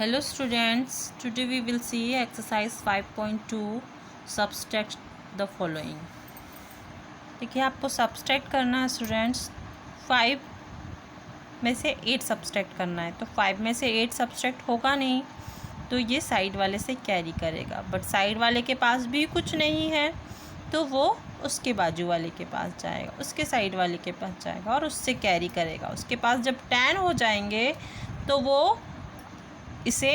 Hello students, today we will see exercise 5.2 subtract the following। देखिए आपको subtract करना है स्टूडेंट्स, 5 में से 8 सब्सट्रैक्ट करना है। तो 5 में से 8 सब्सट्रैक्ट होगा नहीं तो ये साइड वाले से कैरी करेगा, बट साइड वाले के पास भी कुछ नहीं है तो वो उसके बाजू वाले के पास जाएगा, उसके साइड वाले के पास जाएगा और उससे कैरी करेगा। उसके पास जब 10 हो जाएंगे तो वो इसे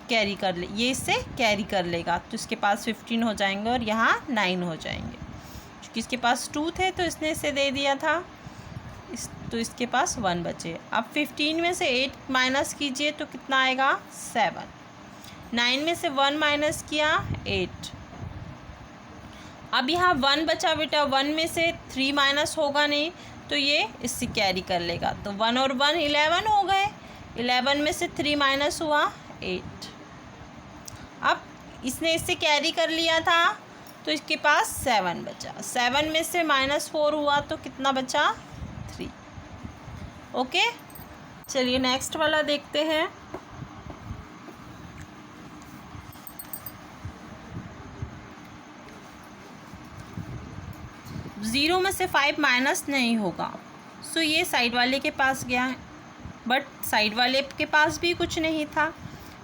कैरी कर ले, ये इससे कैरी कर लेगा तो इसके पास 15 हो जाएंगे और यहाँ 9 हो जाएंगे। क्योंकि इसके पास 2 थे तो इसने इसे दे दिया था, तो इसके पास 1 बचे। अब 15 में से 8 माइनस कीजिए तो कितना आएगा 7। 9 में से 1 माइनस किया 8। अब यहाँ 1 बचा बेटा, 1 में से 3 माइनस होगा नहीं तो ये इससे कैरी कर लेगा। तो 1 और 1 11 हो गए, 11 में से 3 माइनस हुआ 8। अब इसने इससे कैरी कर लिया था तो इसके पास 7 बचा। 7 में से -4 हुआ तो कितना बचा 3। ओके, चलिए नेक्स्ट वाला देखते हैं। ज़ीरो में से 5 माइनस नहीं होगा, सो ये साइड वाले के पास गया है, बट साइड वाले के पास भी कुछ नहीं था।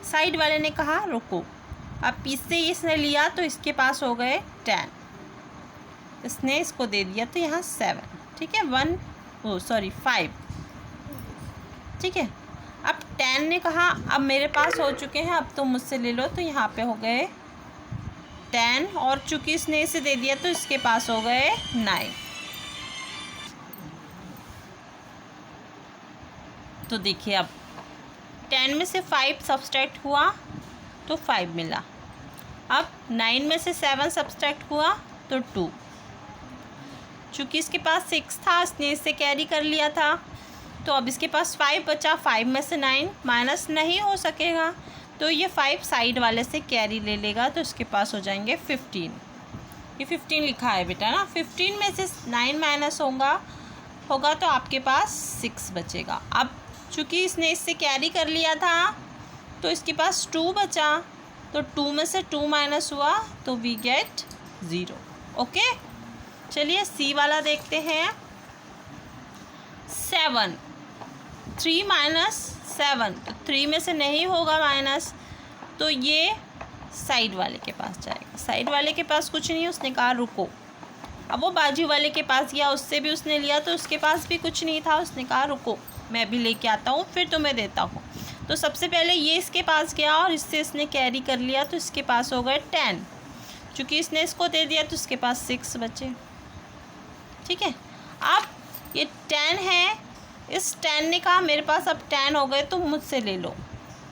साइड वाले ने कहा रुको। अब इससे इसने लिया तो इसके पास हो गए 10, इसने इसको दे दिया तो यहाँ 7, ठीक है 5, ठीक है। अब 10 ने कहा अब मेरे पास हो चुके हैं, अब तो मुझसे ले लो, तो यहाँ पे हो गए 10 और चूँकि इसने इसे दे दिया तो इसके पास हो गए 9। तो देखिए अब 10 में से 5 सब्सट्रैक्ट हुआ तो 5 मिला। अब 9 में से 7 सब्सट्रैक्ट हुआ तो 2। चूँकि इसके पास 6 था इसने इससे कैरी कर लिया था तो अब इसके पास 5 बचा। 5 में से 9 माइनस नहीं हो सकेगा तो ये 5 साइड वाले से कैरी ले लेगा तो इसके पास हो जाएंगे 15। ये 15 लिखा है बेटा ना। 15 में से 9 माइनस होगा तो आपके पास 6 बचेगा। अब चूँकि इसने इससे कैरी कर लिया था तो इसके पास 2 बचा, तो 2 में से 2 माइनस हुआ तो वी गेट 0। ओके, चलिए सी वाला देखते हैं। 7, 3 माइनस 7, तो 3 में से नहीं होगा माइनस तो ये साइड वाले के पास जाएगा। साइड वाले के पास कुछ नहीं, उसने कहा रुको। अब वो बाजू वाले के पास गया, उससे भी उसने लिया तो उसके पास भी कुछ नहीं था, उसने कहा रुको मैं भी लेके आता हूँ फिर तुम्हें देता हूँ। तो सबसे पहले ये इसके पास गया और इससे इसने कैरी कर लिया तो इसके पास हो गए 10। चूँकि इसने इसको दे दिया तो इसके पास 6 बचे, ठीक है। अब ये 10 है, इस 10 ने कहा मेरे पास अब 10 हो गए तो मुझसे ले लो,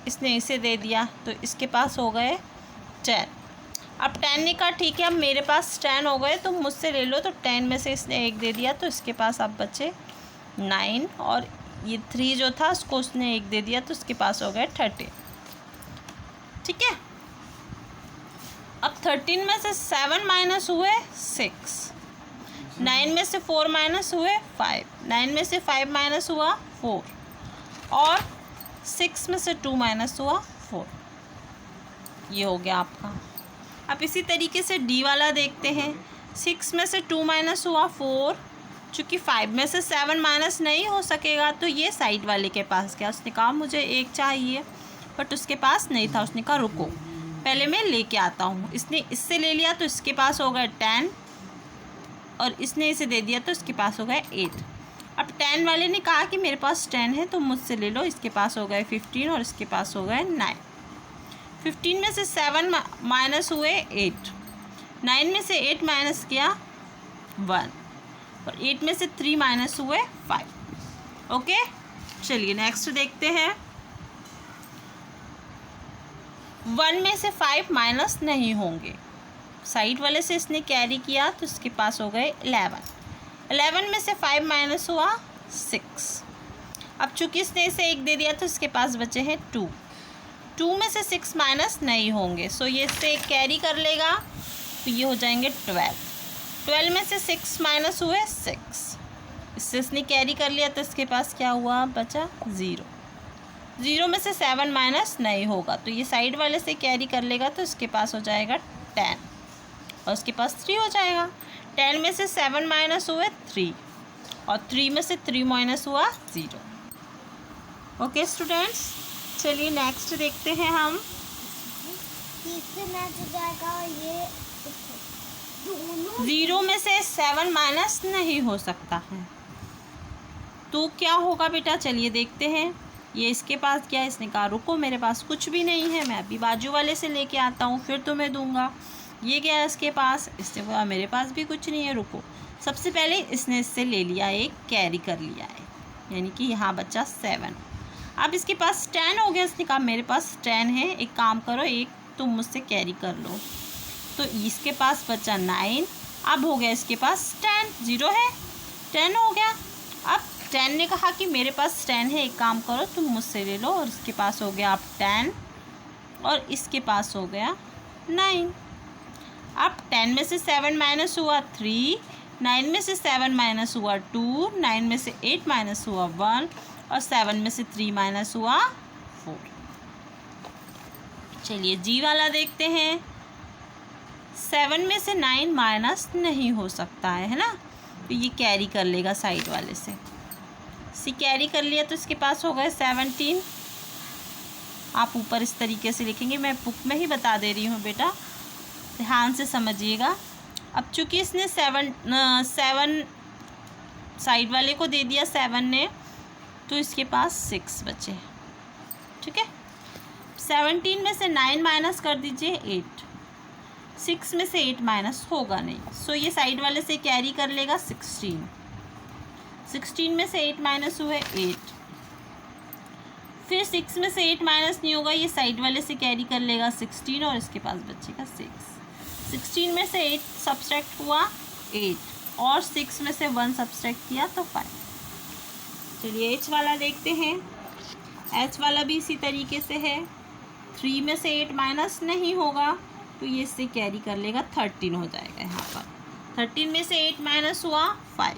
इसने इसे दे दिया तो इसके पास हो गए 10। अब 10 ने कहा ठीक है अब मेरे पास 10 हो गए तो मुझसे ले लो, तो 10 में से इसने 1 दे दिया तो इसके पास अब बचे 9 और ये 3 जो था उसको उसने 1 दे दिया तो उसके पास हो गए 13, ठीक है। अब 13 में से 7 माइनस हुए 6, 9 में से 4 माइनस हुए 5, 9 में से 5 माइनस हुआ 4 और 6 में से 2 माइनस हुआ 4। ये हो गया आपका। अब इसी तरीके से डी वाला देखते हैं। 6 में से 2 माइनस हुआ 4, चूँकि 5 में से 7 माइनस नहीं हो सकेगा तो ये साइड वाले के पास गया। उसने कहा मुझे 1 चाहिए, बट उसके पास नहीं था। उसने कहा रुको पहले मैं लेके आता हूँ। इसने इससे ले लिया तो इसके पास हो गए 10 और इसने इसे दे दिया तो इसके पास हो गए 8। अब 10 वाले ने कहा कि मेरे पास 10 है तो मुझसे ले लो, इसके पास हो गए 15 और इसके पास हो गए 9। 15 में से 7 माइनस हुए 8, 9 में से 8 माइनस किया 1 और 8 में से 3 माइनस हुए 5। ओके, चलिए नेक्स्ट देखते हैं। 1 में से 5 माइनस नहीं होंगे, साइड वाले से इसने कैरी किया तो इसके पास हो गए 11। 11 में से 5 माइनस हुआ 6। अब चूँकि इसने इसे 1 दे दिया तो इसके पास बचे हैं 2। 2 में से 6 माइनस नहीं होंगे, सो ये इससे 1 कैरी कर लेगा तो ये हो जाएंगे 12। 12 में से 6 माइनस हुए 6, इससे इसने कैरी कर लिया तो इसके पास क्या हुआ बचा 0। 0 में से 7 माइनस नहीं होगा, तो ये साइड वाले से कैरी कर लेगा, तो इसके पास हो जाएगा 10 और उसके पास 3 हो जाएगा। 10 में से 7 माइनस हुए 3 और 3 में से 3 माइनस हुआ 0। ओके स्टूडेंट्स, चलिए नेक्स्ट देखते हैं हम। ये 0 में से 7 माइनस नहीं हो सकता है, तो क्या होगा बेटा, चलिए देखते हैं। ये इसके पास क्या है, इसने कहा रुको मेरे पास कुछ भी नहीं है, मैं अभी बाजू वाले से लेके आता हूँ फिर तुम्हें दूंगा। ये क्या है इसके पास, इसने कहा मेरे पास भी कुछ नहीं है, रुको। सबसे पहले इसने इससे ले लिया, एक कैरी कर लिया है, यानी कि यहाँ बच्चा 7। अब इसके पास 10 हो गया, इसने कहा मेरे पास 10 है, एक काम करो, एक तुम मुझसे कैरी कर लो, तो इसके पास बचा 9। अब हो गया इसके पास 10, 0 है, 10 हो गया। अब 10 ने कहा कि मेरे पास 10 है, एक काम करो तुम मुझसे ले लो, और इसके पास हो गया अब 10 और इसके पास हो गया 9। अब 10 में से 7 माइनस हुआ 3, 9 में से 7 माइनस हुआ 2, 9 में से 8 माइनस हुआ 1 और 7 में से 3 माइनस हुआ 4। चलिए जी वाला देखते हैं। 7 में से 9 माइनस नहीं हो सकता है ना, तो ये कैरी कर लेगा साइड वाले से। कैरी कर लिया तो इसके पास हो गए 17। आप ऊपर इस तरीके से लिखेंगे, मैं बुक में ही बता दे रही हूँ बेटा, ध्यान से समझिएगा। अब चूँकि इसने 7 साइड वाले को दे दिया 7 ने, तो इसके पास 6 बचे, ठीक है। 17 में से 9 माइनस कर दीजिए 8, 6 में से 8 माइनस होगा नहीं, सो ये साइड वाले से कैरी कर लेगा 16। 16 में से 8 माइनस हुए 8, फिर 6 में से 8 माइनस नहीं होगा, ये साइड वाले से कैरी कर लेगा 16 और इसके पास बचेगा 6। 16 में से 8 सब्सट्रैक्ट हुआ 8 और 6 में से 1 सब्सट्रैक्ट किया तो 5। चलिए एच वाला देखते हैं। एच वाला भी इसी तरीके से है, 3 में से 8 माइनस नहीं होगा, तो ये इससे कैरी कर लेगा 13 हो जाएगा यहाँ पर। 13 में से 8 माइनस हुआ 5।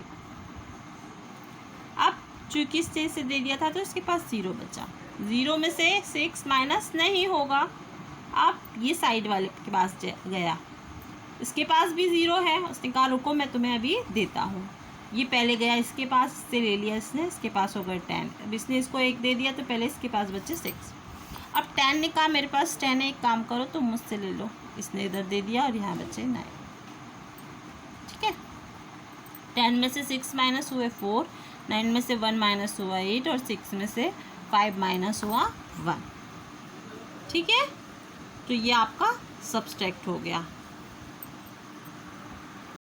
अब चूँकि इसे दे दिया था तो इसके पास 0 बचा। 0 में से 6 माइनस नहीं होगा, अब ये साइड वाले के पास गया, इसके पास भी 0 है, उसने कहा रुको मैं तुम्हें अभी देता हूँ। ये पहले गया इसके पास, इससे ले लिया इसने, इसके पास हो गया 10। अब इसने इसको 1 दे दिया तो पहले इसके पास बचे 6। अब 10 ने कहा मेरे पास 10 है, एक काम करो तुम मुझसे ले लो, इसने इधर दे दिया और यहाँ बचे 9, ठीक है। 10 में से 6 माइनस हुए 4, 9 में से 1 माइनस हुआ 8 और 6 में से 5 माइनस हुआ 1, ठीक है। तो ये आपका सब्सट्रैक्ट हो गया।